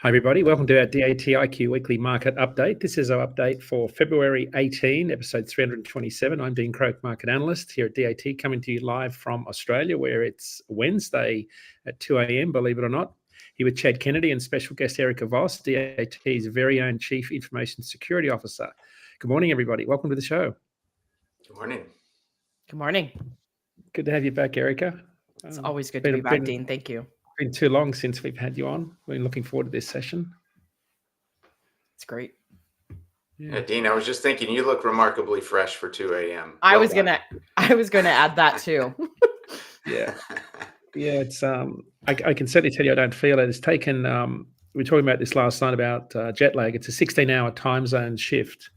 Hi, everybody. Welcome to our DAT IQ Weekly Market Update. This is our update for February 18, episode 327. I'm Dean Croak, Market Analyst here at DAT, coming to you live from Australia, where it's Wednesday at 2 a.m., believe it or not. Here with Chad Kennedy and special guest Erika Voss, DAT's very own Chief Information Security Officer. Good morning, everybody. Welcome to the show. Good morning. Good morning. Good to have you back, Erika. It's always good to be back, Dean. Thank you. Been too long since we've had you on. We're looking forward to this session. It's great. Yeah, Dean, I was just thinking you look remarkably fresh for 2 a.m. I was gonna add that too. Yeah. It's I can certainly tell you I don't feel it. It's taken we were talking about this last night about jet lag. It's a 16-hour time zone shift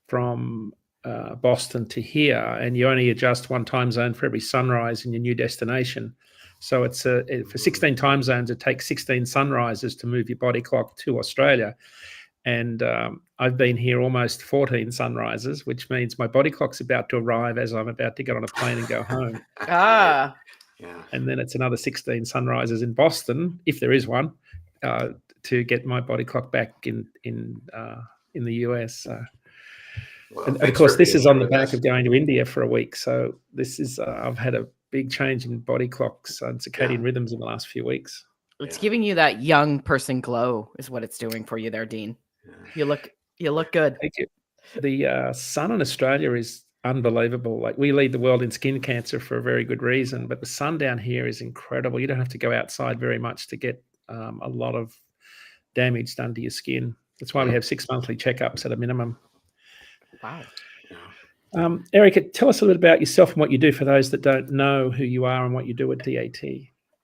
from Boston to here, and you only adjust one time zone for every sunrise in your new destination. So it's for 16 time zones, it takes 16 sunrises to move your body clock to Australia. And I've been here almost 14 sunrises, which means my body clock's about to arrive as I'm about to get on a plane and go home. Yeah. And then it's another 16 sunrises in Boston, if there is one, to get my body clock back in the US. Well, and of course, this is on the back of going to India for a week. So this is I've had a big change in body clocks and circadian rhythms in the last few weeks. It's giving you that young person glow is what it's doing for you there, Dean. You look good. Thank you. The sun in Australia is unbelievable. Like, we lead the world in skin cancer for a very good reason, but the sun down here is incredible. You don't have to go outside very much to get a lot of damage done to your skin. That's why we have 6 monthly checkups at a minimum. Wow. Erika, tell us a little bit about yourself and what you do for those that don't know who you are and what you do at DAT.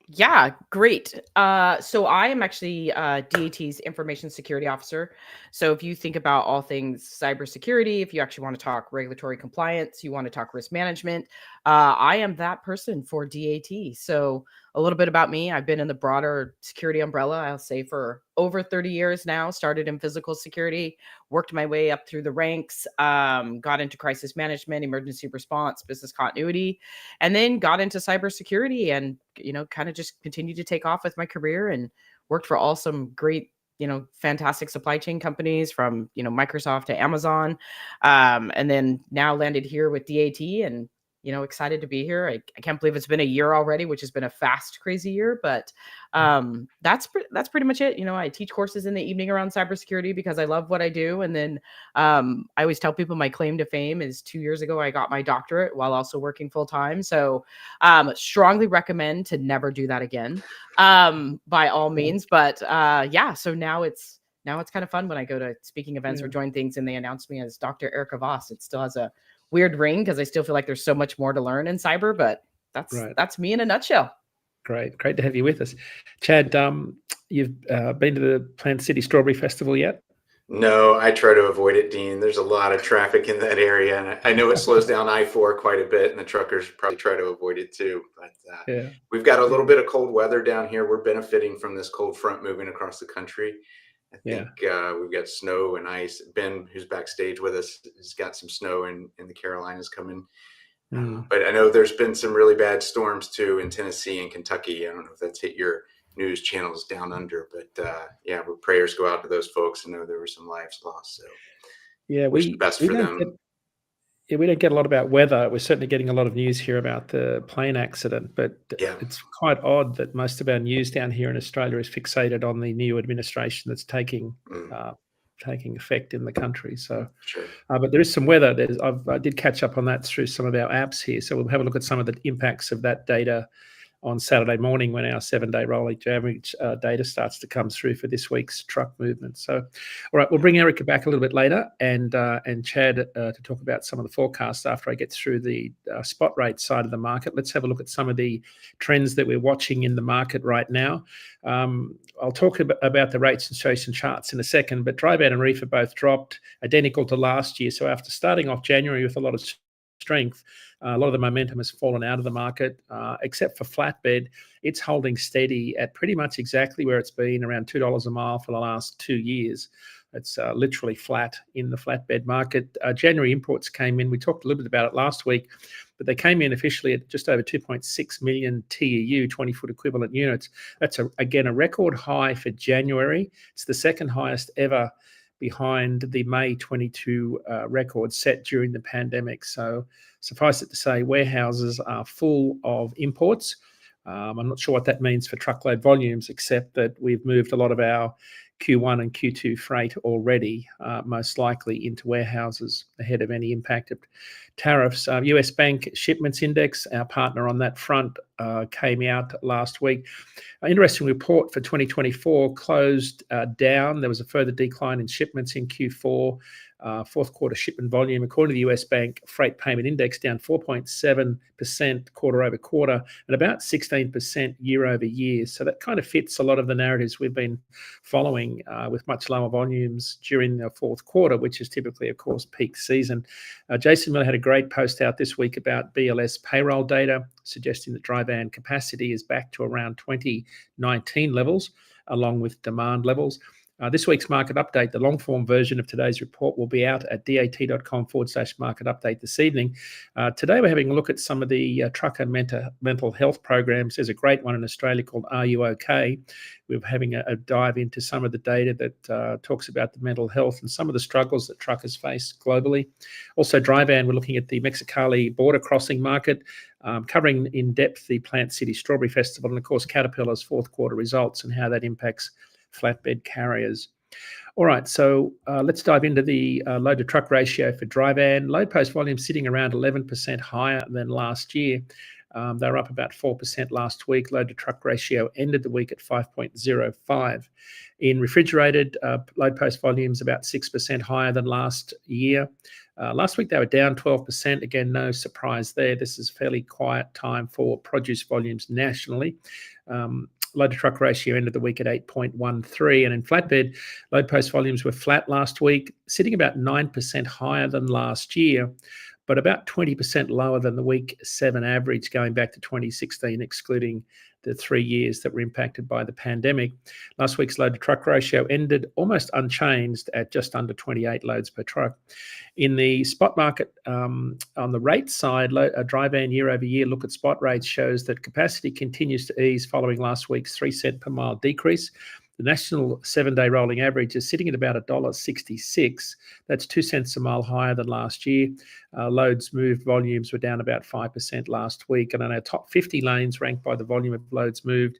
Yeah, great. So I am actually DAT's Information Security Officer. So if you think about all things cybersecurity, if you actually want to talk regulatory compliance, you want to talk risk management, I am that person for DAT. So a little bit about me. I've been in the broader security umbrella, I'll say, for over 30 years now. Started in physical security, worked my way up through the ranks, got into crisis management, emergency response, business continuity, and then got into cybersecurity and, kind of just continued to take off with my career and worked for all some great, fantastic supply chain companies from, Microsoft to Amazon. And then now landed here with DAT and, excited to be here. I can't believe it's been a year already, which has been a fast, crazy year, but that's pretty much it. I teach courses in the evening around cybersecurity because I love what I do. And then I always tell people my claim to fame is 2 years ago, I got my doctorate while also working full time. So strongly recommend to never do that again, by all means. But so now it's kind of fun when I go to speaking events or join things and they announce me as Dr. Erika Voss. It still has a weird ring because I still feel like there's so much more to learn in cyber, but that's me in a nutshell. Great to have you with us. Chad, you've been to the Plant City Strawberry Festival yet? No, I try to avoid it, Dean. There's a lot of traffic in that area, and I know it slows down I-4 quite a bit, and the truckers probably try to avoid it too. But we've got a little bit of cold weather down here. We're benefiting from this cold front moving across the country. I think we've got snow and ice. Ben, who's backstage with us, has got some snow in the Carolinas coming. But I know there's been some really bad storms too in Tennessee and Kentucky. I don't know if that's hit your news channels down under, but prayers go out to those folks. I know there were some lives lost. So wish the best for them. We don't get a lot about weather. We're certainly getting a lot of news here about the plane accident, but it's quite odd that most of our news down here in Australia is fixated on the new administration that's taking effect in the country. So, but there is some weather. I did catch up on that through some of our apps here. So we'll have a look at some of the impacts of that data on Saturday morning when our 7-day rolling average data starts to come through for this week's truck movement. So, all right, we'll bring Erika back a little bit later and Chad to talk about some of the forecasts after I get through the spot rate side of the market. Let's have a look at some of the trends that we're watching in the market right now. I'll talk about the rates and show some charts in a second, but dry van and reefer both dropped, identical to last year. So after starting off January with a lot of strength, a lot of the momentum has fallen out of the market, except for flatbed. It's holding steady at pretty much exactly where it's been, around $2 a mile for the last 2 years. It's literally flat in the flatbed market. January imports came in. We talked a little bit about it last week, but they came in officially at just over 2.6 million TEU, 20-foot equivalent units. That's, again, a record high for January. It's the second highest ever, behind the May 22 record set during the pandemic. So suffice it to say, warehouses are full of imports. I'm not sure what that means for truckload volumes, except that we've moved a lot of our Q1 and Q2 freight already, most likely into warehouses ahead of any impact of tariffs. US Bank Shipments Index, our partner on that front, came out last week. An interesting report for 2024 closed down. There was a further decline in shipments in Q4. Fourth quarter shipment volume, according to the US Bank Freight Payment Index, down 4.7% quarter over quarter and about 16% year over year. So that kind of fits a lot of the narratives we've been following, with much lower volumes during the fourth quarter, which is typically, of course, peak season. Jason Miller had a great post out this week about BLS payroll data, suggesting that dry van capacity is back to around 2019 levels, along with demand levels. This week's market update, the long form version of today's report, will be out at dat.com/market update this evening. Today, we're having a look at some of the trucker mental health programs. There's a great one in Australia called Are You OK? We're having a dive into some of the data that talks about the mental health and some of the struggles that truckers face globally. Also, dry van, we're looking at the Mexicali border crossing market, covering in depth the Plant City Strawberry Festival and, of course, Caterpillar's fourth quarter results and how that impacts flatbed carriers. All right, so let's dive into the load to truck ratio for dry van. Load post volume sitting around 11% higher than last year. They were up about 4% last week. Load to truck ratio ended the week at 5.05. In refrigerated, load post volumes about 6% higher than last year. Last week they were down 12%. Again, no surprise there. This is a fairly quiet time for produce volumes nationally. Load to truck ratio ended the week at 8.13. And in flatbed, load post volumes were flat last week, sitting about 9% higher than last year, but about 20% lower than the week 7 average going back to 2016, excluding the 3 years that were impacted by the pandemic. Last week's load to truck ratio ended almost unchanged at just under 28 loads per truck. In the spot market, on the rate side, a dry van year over year look at spot rates shows that capacity continues to ease following last week's 3 cent per mile decrease. The national 7-day rolling average is sitting at about $1.66. That's 2 cents a mile higher than last year. Loads moved volumes were down about 5% last week. And on our top 50 lanes ranked by the volume of loads moved,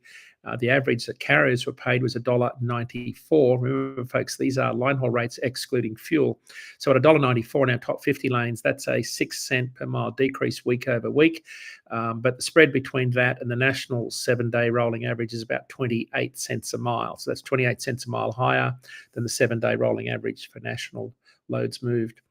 the average that carriers were paid was $1.94. Remember, folks, these are line haul rates excluding fuel. So at $1.94 in our top 50 lanes, that's a 6 cent per mile decrease week over week. But the spread between that and the national 7-day rolling average is about 28 cents a mile. So that's 28 cents a mile higher than the 7-day rolling average for national loads moved.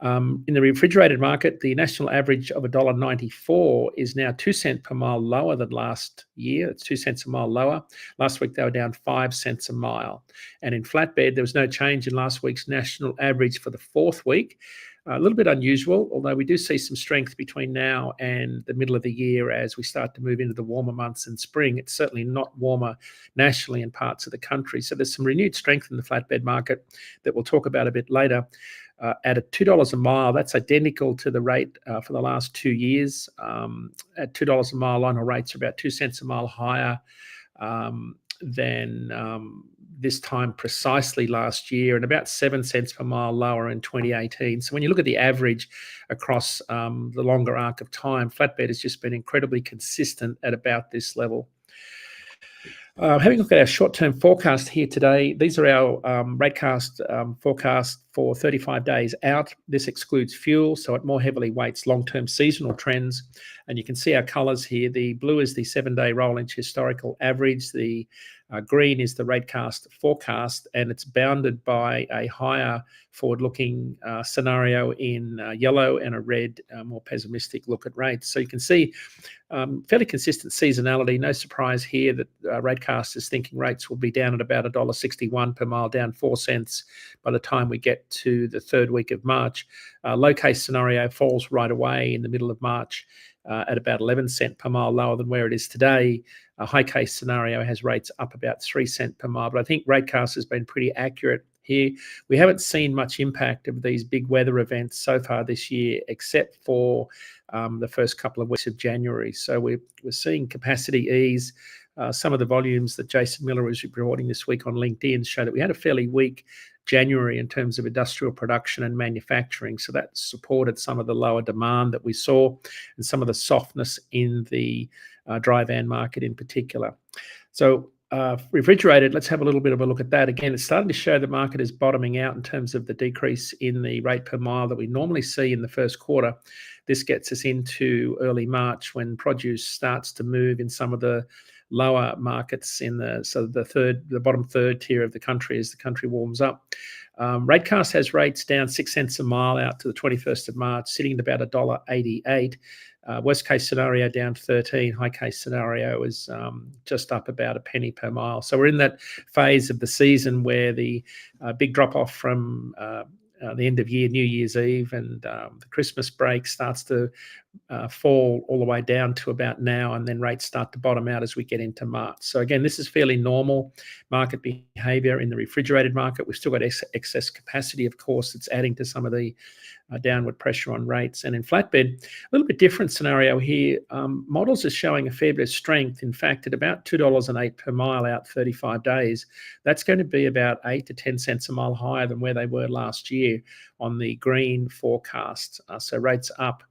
In the refrigerated market, the national average of $1.94 is now 2 cents per mile lower than last year. It's 2 cents a mile lower. Last week, they were down 5 cents a mile. And in flatbed, there was no change in last week's national average for the fourth week. A little bit unusual, although we do see some strength between now and the middle of the year as we start to move into the warmer months in spring. It's certainly not warmer nationally in parts of the country. So there's some renewed strength in the flatbed market that we'll talk about a bit later. At $2 a mile, that's identical to the rate for the last 2 years. At $2 a mile, line haul rates are about 2 cents a mile higher than this time precisely last year, and about 7 cents per mile lower in 2018. So when you look at the average across the longer arc of time, flatbed has just been incredibly consistent at about this level. Having a look at our short-term forecast here today, these are our ratecast forecast for 35 days out. This excludes fuel, so it more heavily weights long-term seasonal trends. And you can see our colours here. The blue is the 7-day rolling historical average. The green is the ratecast forecast, and it's bounded by a higher forward-looking scenario in yellow and a red, more pessimistic look at rates. So you can see fairly consistent seasonality. No surprise here that ratecast is thinking rates will be down at about $1.61 per mile, down 4 cents by the time we get to the third week of March. Low case scenario falls right away in the middle of March at about 11 cents per mile lower than where it is today. A high case scenario has rates up about 3 cents per mile, but I think ratecast has been pretty accurate here, we haven't seen much impact of these big weather events so far this year, except for the first couple of weeks of January. So we're seeing capacity ease. Some of the volumes that Jason Miller was reporting this week on LinkedIn show that we had a fairly weak January in terms of industrial production and manufacturing. So that supported some of the lower demand that we saw and some of the softness in the dry van market in particular. So refrigerated, let's have a little bit of a look at that. Again, it's starting to show the market is bottoming out in terms of the decrease in the rate per mile that we normally see in the first quarter. This gets us into early March when produce starts to move in some of the lower markets in the bottom third tier of the country as the country warms up. Ratecast has rates down 6 cents a mile out to the 21st of March, sitting at about $1.88. Worst case scenario down 13. High case scenario is just up about a penny per mile. So we're in that phase of the season where the big drop off from the end of year, New Year's Eve, and the Christmas break starts to fall all the way down to about now, and then rates start to bottom out as we get into March. So again, this is fairly normal market behavior in the refrigerated market. We've still got excess capacity, of course, that's adding to some of the downward pressure on rates. And in flatbed, a little bit different scenario here. Models are showing a fair bit of strength. In fact, at about $2.08 per mile out 35 days, that's going to be about 8 to 10 cents a mile higher than where they were last year on the green forecast. So rates up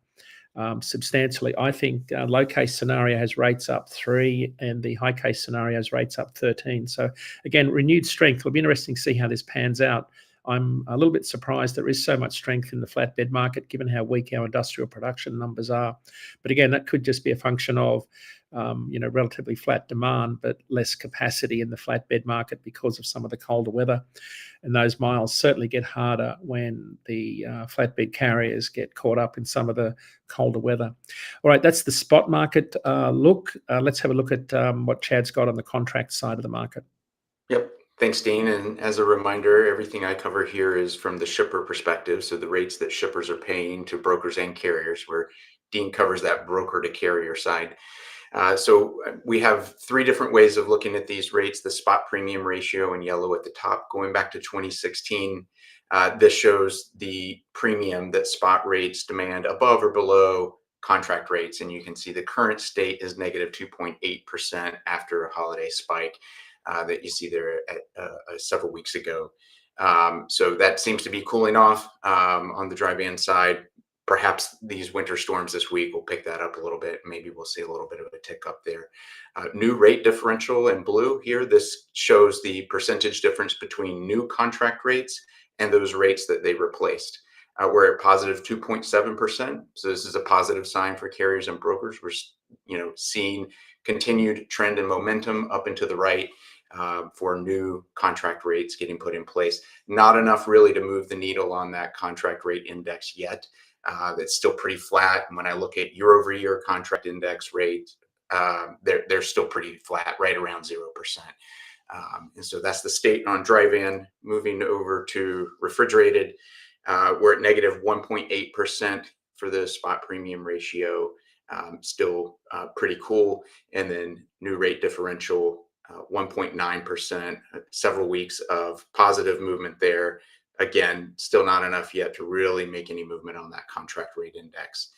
substantially. I think low case scenario has rates up 3 and the high case scenario has rates up 13. So again, renewed strength. It'll be interesting to see how this pans out. I'm a little bit surprised there is so much strength in the flatbed market, given how weak our industrial production numbers are. But again, that could just be a function of relatively flat demand, but less capacity in the flatbed market because of some of the colder weather. And those miles certainly get harder when the flatbed carriers get caught up in some of the colder weather. All right, that's the spot market look. Let's have a look at what Chad's got on the contract side of the market. Yep. Thanks, Dean. And as a reminder, everything I cover here is from the shipper perspective. So the rates that shippers are paying to brokers and carriers, where Dean covers that broker to carrier side. So we have 3 different ways of looking at these rates. The spot premium ratio in yellow at the top, going back to 2016. This shows the premium that spot rates demand above or below contract rates. And you can see the current state is negative 2.8% after a holiday spike that you see there at several weeks ago. So that seems to be cooling off on the dry van side. Perhaps these winter storms this week will pick that up a little bit. Maybe we'll see a little bit of a tick up there. New rate differential in blue here. This shows the percentage difference between new contract rates and those rates that they replaced. We're at positive 2.7%. So this is a positive sign for carriers and brokers. We're seeing continued trend and momentum up and to the right for new contract rates getting put in place. Not enough really to move the needle on that contract rate index yet. That's still pretty flat. And when I look at year over year contract index rates, they're still pretty flat, right around 0%. And so that's the state on dry van. Moving over to refrigerated, we're at negative 1.8% for the spot premium ratio. Still pretty cool. And then new rate differential, 1.9%, several weeks of positive movement there. Again, still not enough yet to really make any movement on that contract rate index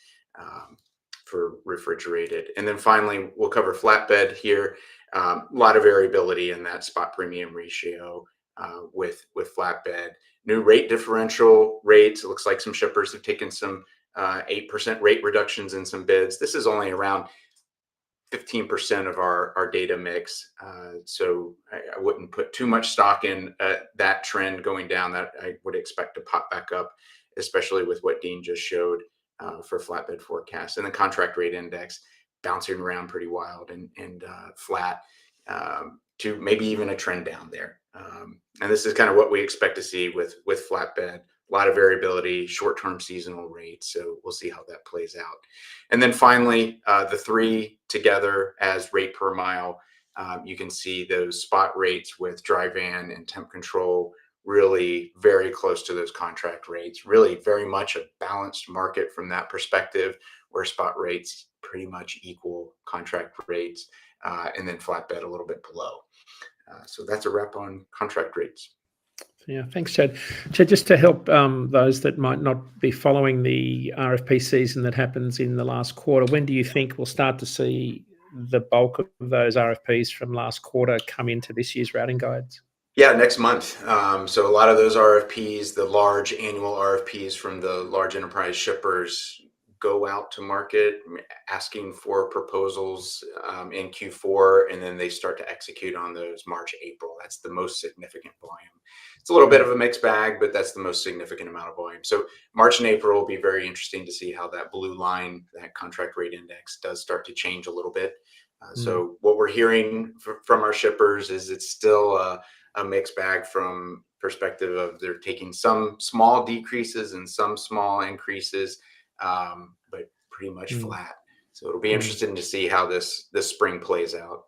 for refrigerated. And then finally, we'll cover flatbed here. A lot of variability in that spot premium ratio with flatbed. New rate differential rates. It looks like some shippers have taken some 8% rate reductions in some bids. This is only around 15% of our data mix. So I wouldn't put too much stock in that trend going down. That I would expect to pop back up, especially with what Dean just showed for flatbed forecast. And the contract rate index bouncing around pretty wild and flat to maybe even a trend down there. And this is kind of what we expect to see with flatbed. A lot of variability, short-term seasonal rates. So we'll see how that plays out. And then finally, the 3 together as rate per mile. You can see those spot rates with dry van and temp control really very close to those contract rates. Really very much a balanced market from that perspective, where spot rates pretty much equal contract rates, and then flatbed a little bit below. So that's a wrap on contract rates. Yeah, thanks, Chad. Chad, just to help those that might not be following the RFP season that happens in the last quarter, when do you think we'll start to see the bulk of those RFPs from last quarter come into this year's routing guides? Yeah, next month. So a lot of those RFPs, the large annual RFPs from the large enterprise shippers, go out to market asking for proposals in Q4, and then they start to execute on those March, April. That's the most significant volume. It's a little bit of a mixed bag, but that's the most significant amount of volume. So March and April will be very interesting to see how that blue line, that contract rate index, does start to change a little bit. So what we're hearing from our shippers is it's still a mixed bag from perspective of they're taking some small decreases and some small increases, but pretty much flat. So it'll be interesting to see how this spring plays out.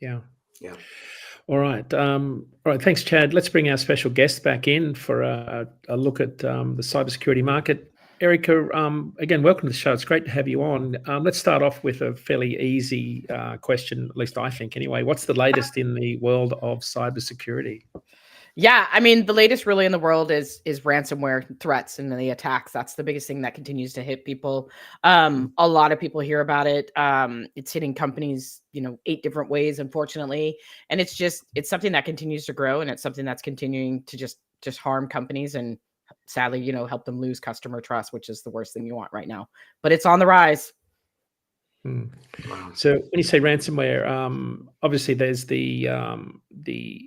Yeah. Yeah. All right. All right. Thanks, Chad. Let's bring our special guest back in for a look at the cybersecurity market. Erika, again, welcome to the show. It's great to have you on. Let's start off with a fairly easy question, at least I think anyway. What's the latest in the world of cybersecurity? Yeah, I mean, the latest really in the world is ransomware threats and the attacks. That's the biggest thing that continues to hit people. A lot of people hear about it. It's hitting companies, 8 different ways, unfortunately. And it's something that continues to grow, and it's something that's continuing to just harm companies and sadly, help them lose customer trust, which is the worst thing you want right now. But it's on the rise. So when you say ransomware, obviously there's the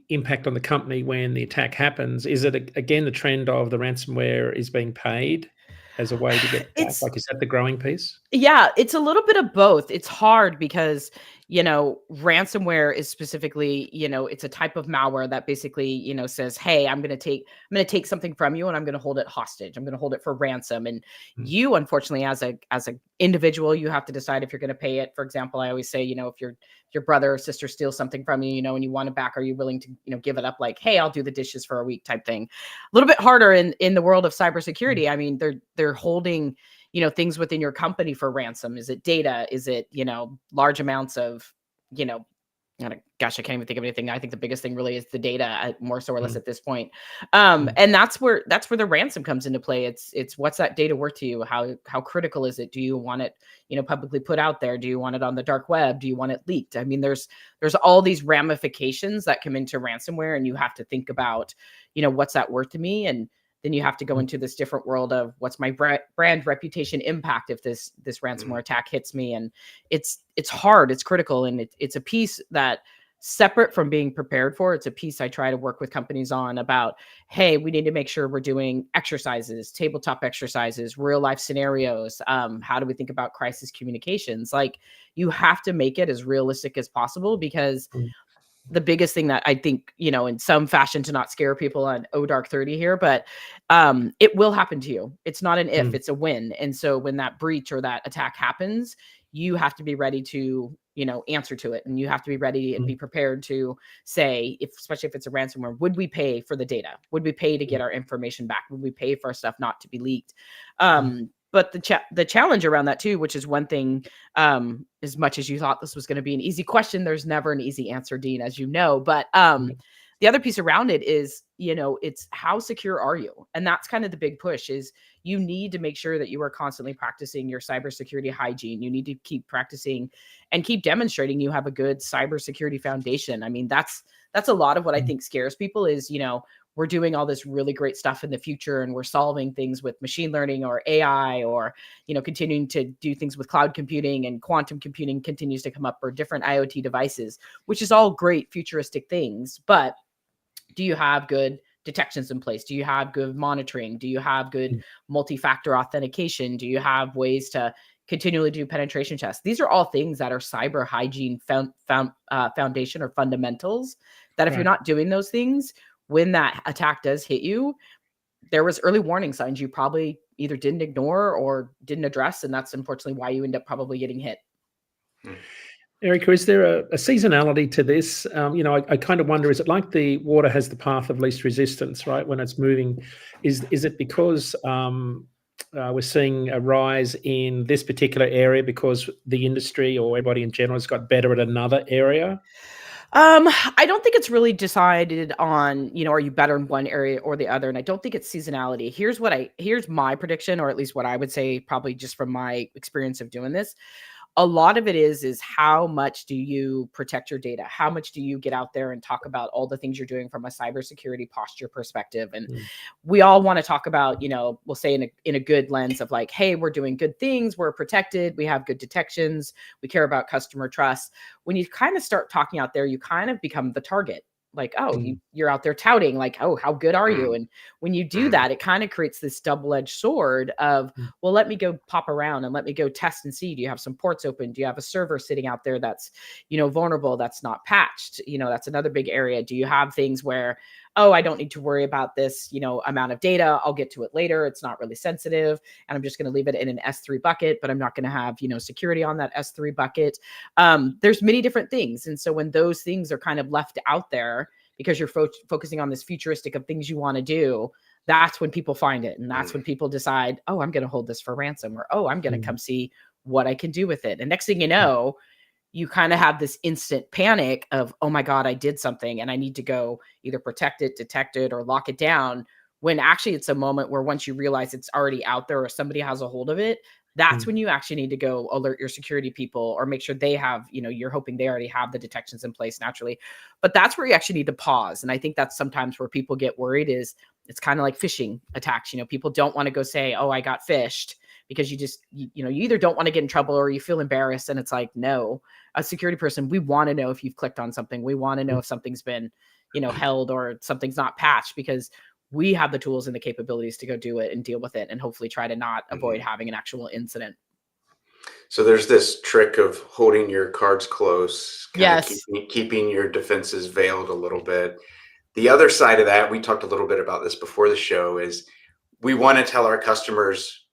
impact on the company when the attack happens. Is it again the trend of the ransomware is being paid as a way to get back? Like, is that the growing piece? Yeah, it's a little bit of both. It's hard because ransomware is specifically, it's a type of malware that basically, says, hey, I'm going to take something from you and I'm going to hold it hostage. I'm going to hold it for ransom. And you, unfortunately, as a individual, you have to decide if you're going to pay it. For example, I always say, if your brother or sister steals something from you, and you want it back, are you willing to, give it up? Like, hey, I'll do the dishes for a week type thing. A little bit harder in the world of cybersecurity. I mean, they're holding things within your company for ransom. Is it data? Is it, large amounts of, gosh, I can't even think of anything. I think the biggest thing really is the data, more so or less at this point. And that's where the ransom comes into play. It's what's that data worth to you? How critical is it? Do you want it, publicly put out there? Do you want it on the dark web? Do you want it leaked? I mean, there's all these ramifications that come into ransomware, and you have to think about, what's that worth to me? And then you have to go into this different world of what's my brand reputation impact if this ransomware attack hits me. And it's hard, it's critical. And it's a piece that, separate from being prepared for, it's a piece I try to work with companies on about, hey, we need to make sure we're doing exercises, tabletop exercises, real life scenarios. How do we think about crisis communications? Like, you have to make it as realistic as possible, because the biggest thing that I think, in some fashion, to not scare people on dark 30 here, but it will happen to you. It's not an if, it's a when. And so when that breach or that attack happens, you have to be ready to, answer to it. And you have to be ready and be prepared to say, especially if it's a ransomware, would we pay for the data? Would we pay to get our information back? Would we pay for our stuff not to be leaked? But the challenge around that too, which is one thing, as much as you thought this was going to be an easy question, there's never an easy answer, Dean, as you know. But the other piece around it is, it's how secure are you? And that's kind of the big push, is you need to make sure that you are constantly practicing your cybersecurity hygiene. You need to keep practicing and keep demonstrating you have a good cybersecurity foundation. I mean, that's a lot of what I think scares people is, we're doing all this really great stuff in the future, and we're solving things with machine learning or AI, or, continuing to do things with cloud computing, and quantum computing continues to come up, or different IoT devices, which is all great futuristic things. But do you have good detections in place? Do you have good monitoring? Do you have good multi-factor authentication? Do you have ways to continually do penetration tests? These are all things that are cyber hygiene foundation or fundamentals, that if you're not doing those things, when that attack does hit you, there was early warning signs you probably either didn't ignore or didn't address. And that's unfortunately why you end up probably getting hit. Erika, is there a seasonality to this? I kind of wonder, is it like the water has the path of least resistance, right? When it's moving, is it because we're seeing a rise in this particular area because the industry or everybody in general has got better at another area? I don't think it's really decided on, are you better in one area or the other? And I don't think it's seasonality. Here's my prediction, or at least what I would say, probably just from my experience of doing this. A lot of it is how much do you protect your data? How much do you get out there and talk about all the things you're doing from a cybersecurity posture perspective? And we all want to talk about, we'll say in a good lens of like, hey, we're doing good things, we're protected, we have good detections, we care about customer trust. When you kind of start talking out there, you kind of become the target. Like, oh, you're out there touting, like, oh, how good are you? And when you do that, it kind of creates this double-edged sword of, well, let me go pop around and let me go test and see. Do you have some ports open? Do you have a server sitting out there that's, vulnerable, that's not patched? That's another big area. Do you have things where, oh, I don't need to worry about this, amount of data. I'll get to it later. It's not really sensitive. And I'm just going to leave it in an S3 bucket, but I'm not going to have, security on that S3 bucket. There's many different things. And so when those things are kind of left out there because you're focusing on this futuristic of things you want to do, that's when people find it. And that's when people decide, oh, I'm going to hold this for ransom, or, oh, I'm going to come see what I can do with it. And next thing you know, you kind of have this instant panic of, oh my God, I did something and I need to go either protect it, detect it, or lock it down. When actually it's a moment where once you realize it's already out there or somebody has a hold of it, that's when you actually need to go alert your security people or make sure they have, you're hoping they already have the detections in place naturally. But that's where you actually need to pause. And I think that's sometimes where people get worried is it's kind of like phishing attacks. People don't want to go say, oh, I got phished, because you just, you either don't want to get in trouble or you feel embarrassed. And it's like, no, a security person, we want to know if you've clicked on something. We want to know if something's been, held or something's not patched, because we have the tools and the capabilities to go do it and deal with it and hopefully try to not avoid having an actual incident. So there's this trick of holding your cards close, keeping your defenses veiled a little bit. The other side of that, we talked a little bit about this before the show, is we want to tell our customers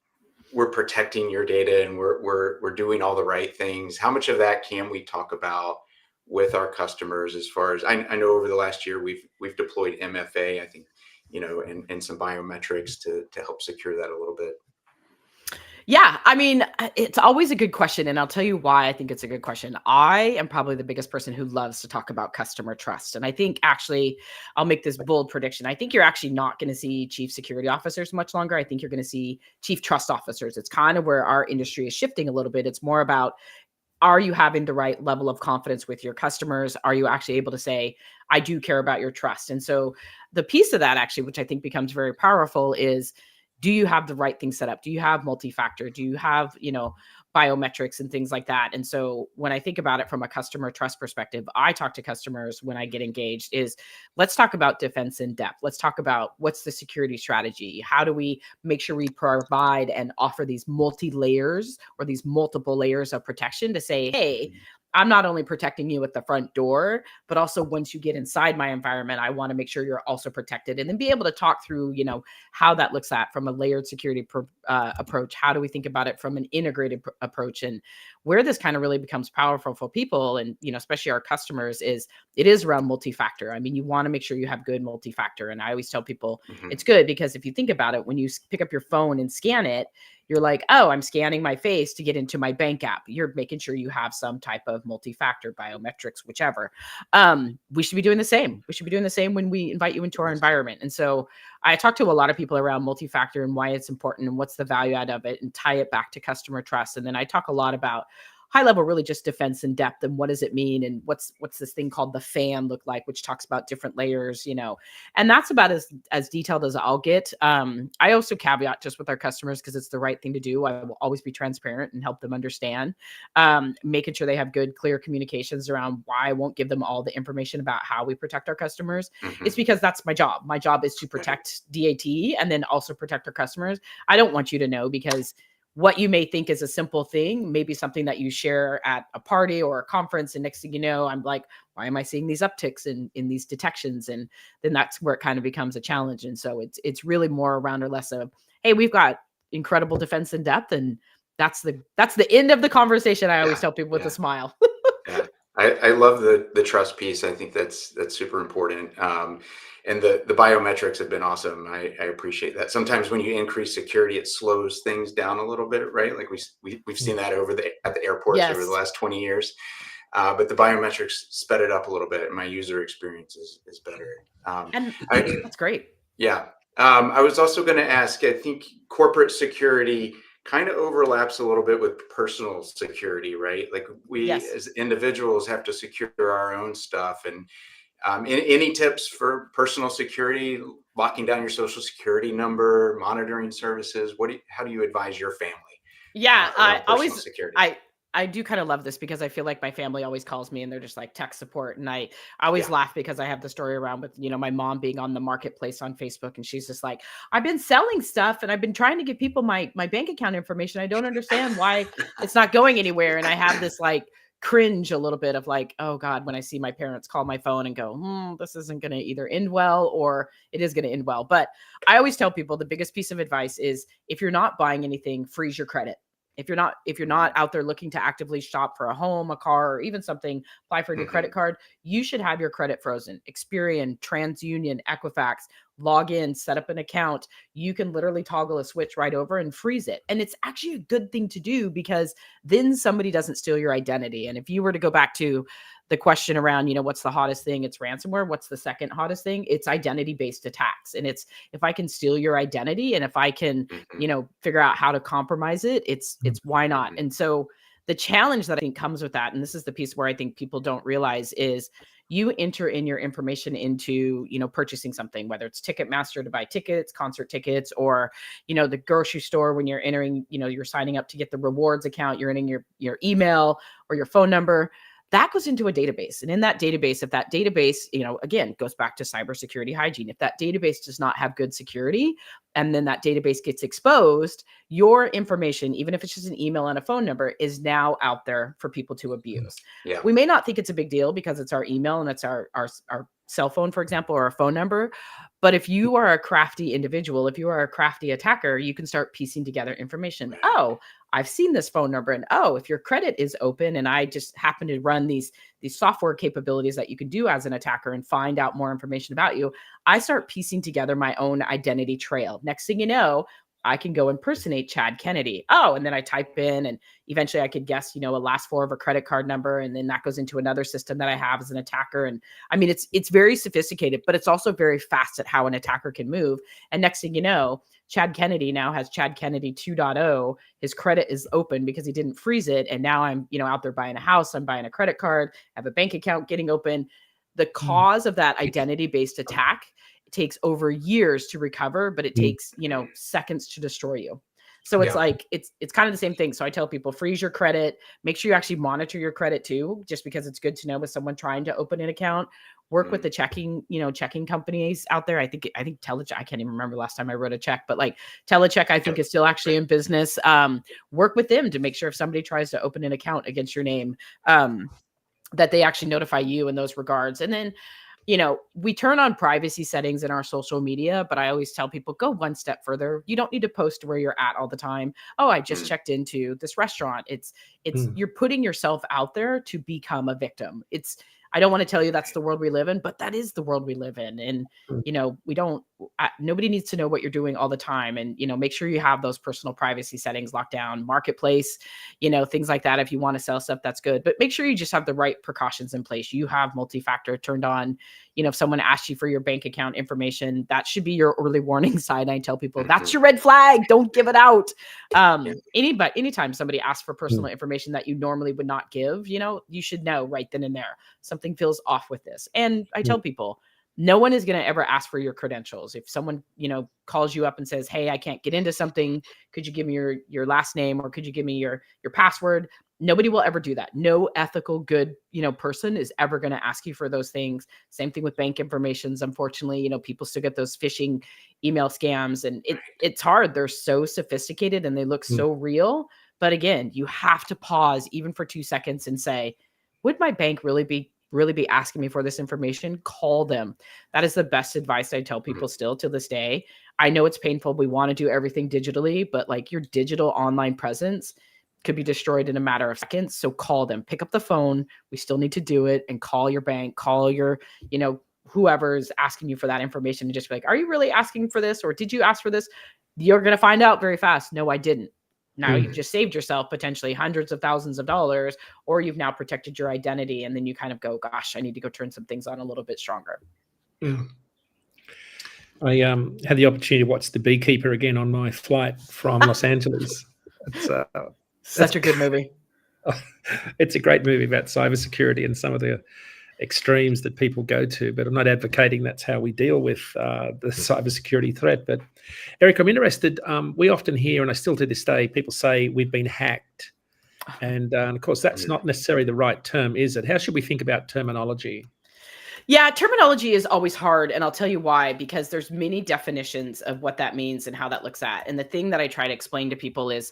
we're protecting your data and we're doing all the right things. How much of that can we talk about with our customers? As far as I know, over the last year, we've deployed MFA, I think, and some biometrics to help secure that a little bit. Yeah, I mean, it's always a good question, and I'll tell you why I think it's a good question. I am probably the biggest person who loves to talk about customer trust, and I think actually, I'll make this bold prediction. I think you're actually not going to see chief security officers much longer. I think you're going to see chief trust officers. It's kind of where our industry is shifting a little bit. It's more about, are you having the right level of confidence with your customers? Are you actually able to say, I do care about your trust? And so the piece of that actually, which I think becomes very powerful, is, do you have the right thing set up? Do you have multi-factor? Do you have, biometrics and things like that? And so when I think about it from a customer trust perspective, I talk to customers when I get engaged is, let's talk about defense in depth. Let's talk about what's the security strategy. How do we make sure we provide and offer these multi-layers or these multiple layers of protection to say, hey, I'm not only protecting you at the front door, but also once you get inside my environment, I want to make sure you're also protected, and then be able to talk through, how that looks at from a layered security approach. How do we think about it from an integrated approach? And where this kind of really becomes powerful for people and, especially our customers, is it is around multi-factor. I mean, you want to make sure you have good multi-factor. And I always tell people it's good because if you think about it, when you pick up your phone and scan it, you're like, oh, I'm scanning my face to get into my bank app. You're making sure you have some type of multi-factor biometrics, whichever. We should be doing the same. We should be doing the same when we invite you into our environment. And so I talk to a lot of people around multi-factor and why it's important and what's the value out of it, and tie it back to customer trust. And then I talk a lot about high level, really just defense in depth, and what does it mean, and what's this thing called the FAN look like, which talks about different layers, and that's about as detailed as I'll get. I also caveat just with our customers, because it's the right thing to do. I will always be transparent and help them understand, making sure they have good, clear communications around why I won't give them all the information about how we protect our customers. It's because that's my job. My job is to protect DAT and then also protect our customers. I don't want you to know, because what you may think is a simple thing, maybe something that you share at a party or a conference, and next thing you know, I'm like, why am I seeing these upticks in these detections? And then that's where it kind of becomes a challenge. And so it's really more around or less of, hey, we've got incredible defense in depth, and that's the end of the conversation. I always tell people with a smile. I love the trust piece. I think that's super important. And the biometrics have been awesome. I appreciate that. Sometimes when you increase security, it slows things down a little bit, right? Like we've seen that at the airports over the last 20 years. but the biometrics sped it up a little bit, and my user experience is better. And that's great. Yeah. I was also going to ask, I think corporate security kind of overlaps a little bit with personal security, right? Like we Yes. as individuals have to secure our own stuff. And any tips for personal security, locking down your social security number, monitoring services? How do you advise your family Yeah, around personal security? I do kind of love this because I feel like my family always calls me and they're just like tech support. And I always laugh because I have the story around with, my mom being on the marketplace on Facebook. And she's just like, I've been selling stuff and I've been trying to give people my bank account information. I don't understand why it's not going anywhere. And I have this like cringe a little bit of like, oh God, when I see my parents call my phone and go, this isn't going to either end well or it is going to end well. But I always tell people the biggest piece of advice is if you're not buying anything, freeze your credit. If you're not out there looking to actively shop for a home, a car, or even something, apply for your credit card, you should have your credit frozen. Experian, TransUnion, Equifax, log in, set up an account. You can literally toggle a switch right over and freeze it. And it's actually a good thing to do because then somebody doesn't steal your identity. And if you were to go back to the question around, what's the hottest thing? It's ransomware. What's the second hottest thing? It's identity-based attacks. And it's if I can steal your identity and if I can, figure out how to compromise it, it's why not? And so the challenge that I think comes with that, and this is the piece where I think people don't realize is you enter in your information into, purchasing something, whether it's Ticketmaster to buy tickets, concert tickets, or, the grocery store when you're entering, you're signing up to get the rewards account, you're entering your email or your phone number. That goes into a database. And in that database, if that database, again, goes back to cybersecurity hygiene, if that database does not have good security, and then that database gets exposed, your information, even if it's just an email and a phone number, is now out there for people to abuse. Yeah. We may not think it's a big deal because it's our email and it's our cell phone, for example, or a phone number. But if you are a crafty individual, if you are a crafty attacker, you can start piecing together information. Oh, I've seen this phone number, and if your credit is open and I just happen to run these software capabilities that you can do as an attacker and find out more information about you, I start piecing together my own identity trail. Next thing you know, I can go impersonate Chad Kennedy. And then I type in and eventually I could guess, a last four of a credit card number. And then that goes into another system that I have as an attacker. And I mean, it's very sophisticated, but it's also very fast at how an attacker can move. And next thing you know, Chad Kennedy now has Chad Kennedy 2.0. His credit is open because he didn't freeze it. And now I'm, out there buying a house, I'm buying a credit card, I have a bank account getting open. The cause of that identity-based attack takes over years to recover, but it takes, seconds to destroy you. So it's like, it's kind of the same thing. So I tell people, freeze your credit, make sure you actually monitor your credit too, just because it's good to know with someone trying to open an account, work with the checking companies out there. I think Telecheck, I can't even remember last time I wrote a check, but like Telecheck, I think is still actually in business. Work with them to make sure if somebody tries to open an account against your name, that they actually notify you in those regards. And then, we turn on privacy settings in our social media, but I always tell people go one step further. You don't need to post where you're at all the time. Oh, I just checked into this restaurant. It's you're putting yourself out there to become a victim. I don't want to tell you that's the world we live in, but that is the world we live in. And, nobody needs to know what you're doing all the time. And, make sure you have those personal privacy settings locked down, marketplace, things like that. If you want to sell stuff, that's good. But make sure you just have the right precautions in place. You have multi-factor turned on. If someone asks you for your bank account information, that should be your early warning sign. I tell people that's your red flag. Don't give it out. Anytime somebody asks for personal information that you normally would not give, you should know right then and there something feels off with this. And I tell people, no one is going to ever ask for your credentials. If someone, calls you up and says, hey, I can't get into something, could you give me your last name or could you give me your password? Nobody will ever do that. No ethical, good, person is ever going to ask you for those things. Same thing with bank informations. Unfortunately, people still get those phishing email scams and it's hard. They're so sophisticated and they look so real. But again, you have to pause even for 2 seconds and say, would my bank really be asking me for this information? Call them. That is the best advice I tell people still to this day. I know it's painful. We want to do everything digitally, but like your digital online presence could be destroyed in a matter of seconds. So call them, pick up the phone. We still need to do it and call your bank, call your, whoever's asking you for that information and just be like, are you really asking for this? Or did you ask for this? You're going to find out very fast. No, I didn't. Now you've just saved yourself potentially hundreds of thousands of dollars, or you've now protected your identity. And then you kind of go, gosh, I need to go turn some things on a little bit stronger. I had the opportunity to watch The Beekeeper again on my flight from Los Angeles. It's such a good movie. It's a great movie about cybersecurity and some of the extremes that people go to, but I'm not advocating that's how we deal with the cybersecurity threat. But Erika, I'm interested. We often hear, and I still to this day, people say we've been hacked. And of course, that's not necessarily the right term, is it? How should we think about terminology? Yeah, terminology is always hard, and I'll tell you why, because there's many definitions of what that means and how that looks at. And the thing that I try to explain to people is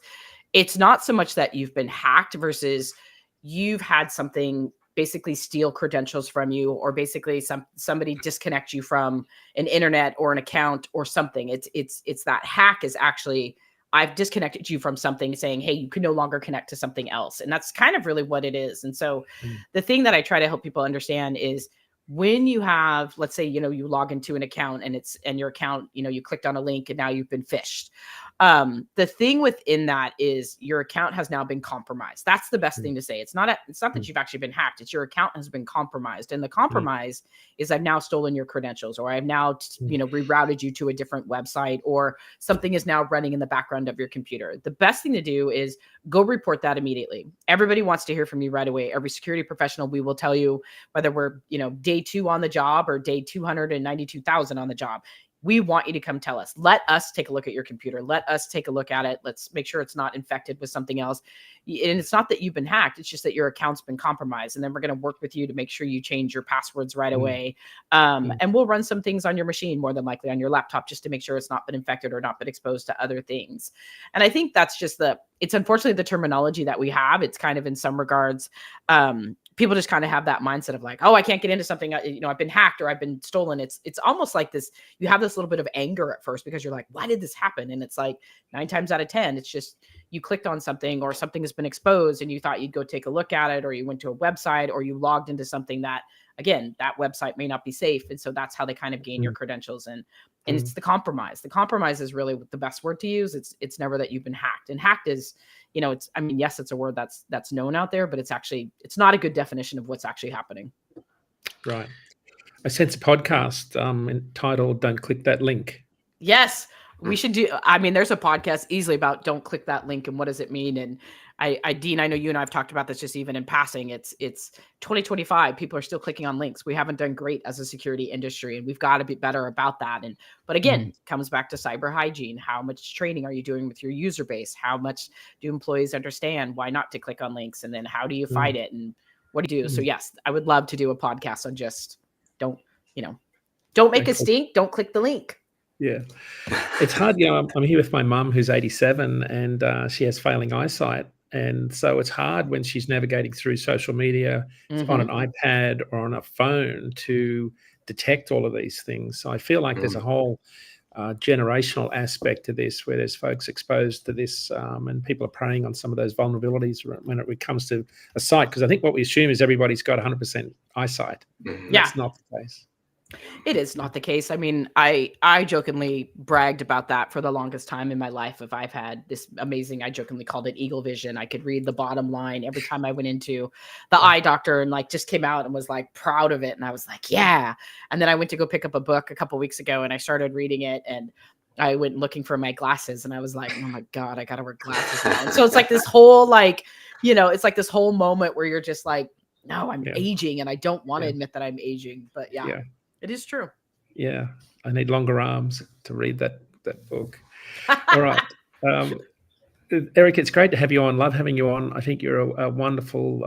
it's not so much that you've been hacked versus you've had something basically steal credentials from you, or basically somebody disconnect you from an internet or an account or something. It's that hack is actually, I've disconnected you from something, saying, hey, you can no longer connect to something else. And that's kind of really what it is. And so the thing that I try to help people understand is when you have, let's say, you log into an account and your account, you clicked on a link and now you've been phished. The thing within that is your account has now been compromised. That's the best thing to say. It's not that you've actually been hacked. It's your account has been compromised. And the compromise is I've now stolen your credentials, or I've now, rerouted you to a different website, or something is now running in the background of your computer. The best thing to do is go report that immediately. Everybody wants to hear from you right away. Every security professional, we will tell you whether we're, day 2 on the job or day 292,000 on the job. We want you to come tell us. Let us take a look at your computer. Let us take a look at it. Let's make sure it's not infected with something else. And it's not that you've been hacked. It's just that your account's been compromised. And then we're going to work with you to make sure you change your passwords right away. And we'll run some things on your machine, more than likely on your laptop, just to make sure it's not been infected or not been exposed to other things. And I think that's just it's unfortunately the terminology that we have. It's kind of, in some regards, people just kind of have that mindset of like, oh, I can't get into something, I've been hacked or I've been stolen. It's almost like this, you have this little bit of anger at first because you're like, why did this happen? And it's like 9 times out of 10, it's just you clicked on something or something has been exposed and you thought you'd go take a look at it, or you went to a website, or you logged into something that, again, that website may not be safe. And so that's how they kind of gain your credentials. And it's the compromise. The compromise is really the best word to use. It's never that you've been hacked. And hacked is, yes, it's a word that's known out there, but it's not a good definition of what's actually happening. Right. I sense a podcast entitled "Don't Click That Link." Yes, we should do. There's a podcast easily about "Don't click that link" and what does it mean. And Dean, I know you and I have talked about this just even in passing. It's 2025. People are still clicking on links. We haven't done great as a security industry, and we've got to be better about that. But again, it comes back to cyber hygiene. How much training are you doing with your user base? How much do employees understand why not to click on links? And then how do you fight it? And what do you do? So yes, I would love to do a podcast on just don't make a stink. Don't click the link. Yeah, it's hard. I'm here with my mum who's 87 and she has failing eyesight. And so it's hard when she's navigating through social media on an iPad or on a phone to detect all of these things. So I feel like there's a whole generational aspect to this, where there's folks exposed to this and people are preying on some of those vulnerabilities when it comes to a site. Because I think what we assume is everybody's got 100% eyesight. That's not the case. It is not the case. I jokingly bragged about that for the longest time in my life. If I've had this amazing, I jokingly called it eagle vision. I could read the bottom line every time I went into the eye doctor and just came out and was proud of it. And I was like, yeah. And then I went to go pick up a book a couple weeks ago and I started reading it, and I went looking for my glasses and I was like, oh my God, I got to wear glasses now. And so it's this whole it's this whole moment where you're just like, no, I'm aging, and I don't want to admit that I'm aging, but yeah. It is true. Yeah, I need longer arms to read that book. All right. Erika, it's great to have you on. Love having you on. I think you're a wonderful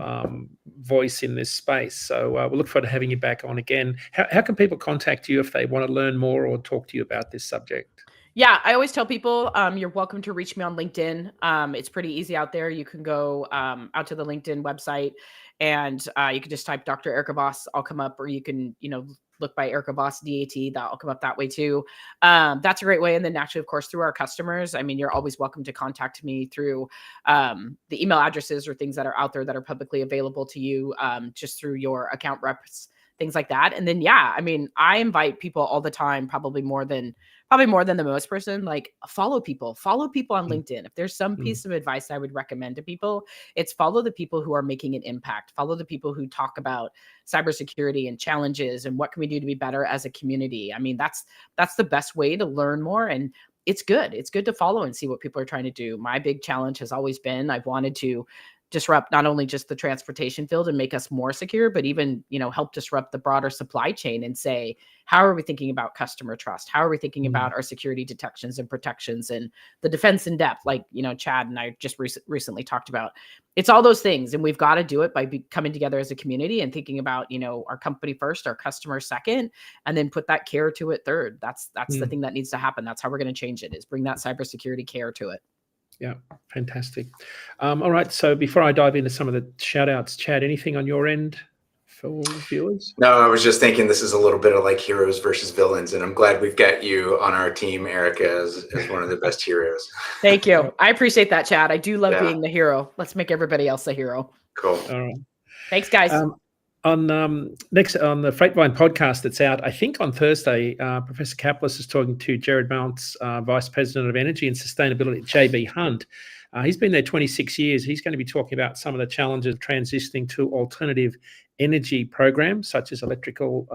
voice in this space. So we'll look forward to having you back on again. How can people contact you if they want to learn more or talk to you about this subject? Yeah, I always tell people you're welcome to reach me on LinkedIn. It's pretty easy out there. You can go out to the LinkedIn website and you can just type Dr. Erika Voss. I'll come up, or you can, look by Erika Voss DAT. That'll come up that way too. That's a great way. And then naturally, of course, through our customers, you're always welcome to contact me through the email addresses or things that are out there that are publicly available to you, just through your account reps things like that. And then, yeah, I mean, I invite people all the time, probably more than the most person, like follow people on LinkedIn. If there's some piece of advice I would recommend to people, it's follow the people who are making an impact, follow the people who talk about cybersecurity and challenges and what can we do to be better as a community. I mean, that's the best way to learn more. And it's good to follow and see what people are trying to do. My big challenge has always been, I've wanted to disrupt not only just the transportation field and make us more secure, but even, help disrupt the broader supply chain and say, how are we thinking about customer trust? How are we thinking about our security detections and protections and the defense in depth, like, Chad and I just recently talked about? It's all those things. And we've got to do it by coming together as a community and thinking about, our company first, our customer second, and then put that care to it third. That's the thing that needs to happen. That's how we're going to change it, is bring that cybersecurity care to it. Yeah, fantastic. All right, so before I dive into some of the shout outs, Chad, anything on your end for viewers? No, I was just thinking this is a little bit of like heroes versus villains, and I'm glad we've got you on our team, Erika, as one of the best heroes. Thank you. I appreciate that, Chad. I do love being the hero. Let's make everybody else a hero. Cool. All right. Thanks, guys. Next on the Freightvine podcast that's out, I think on Thursday, Professor Kaplis is talking to Jared Mounts, Vice President of Energy and Sustainability at JB Hunt. He's been there 26 years. He's going to be talking about some of the challenges of transitioning to alternative energy programs, such as electrical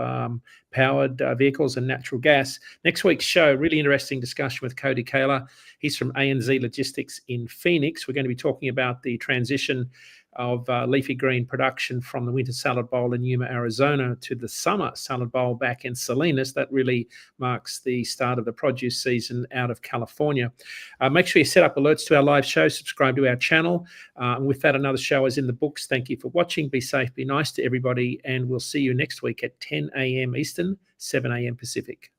powered vehicles and natural gas. Next week's show, really interesting discussion with Cody Kaler. He's from ANZ Logistics in Phoenix. We're going to be talking about the transition of leafy green production from the winter salad bowl in Yuma, Arizona, to the summer salad bowl back in Salinas. That really marks the start of the produce season out of California. Make sure you set up alerts to our live show, subscribe to our channel. And with that, another show is in the books. Thank you for watching. Be safe, be nice to everybody, and we'll see you next week at 10 a.m. Eastern, 7 a.m. Pacific.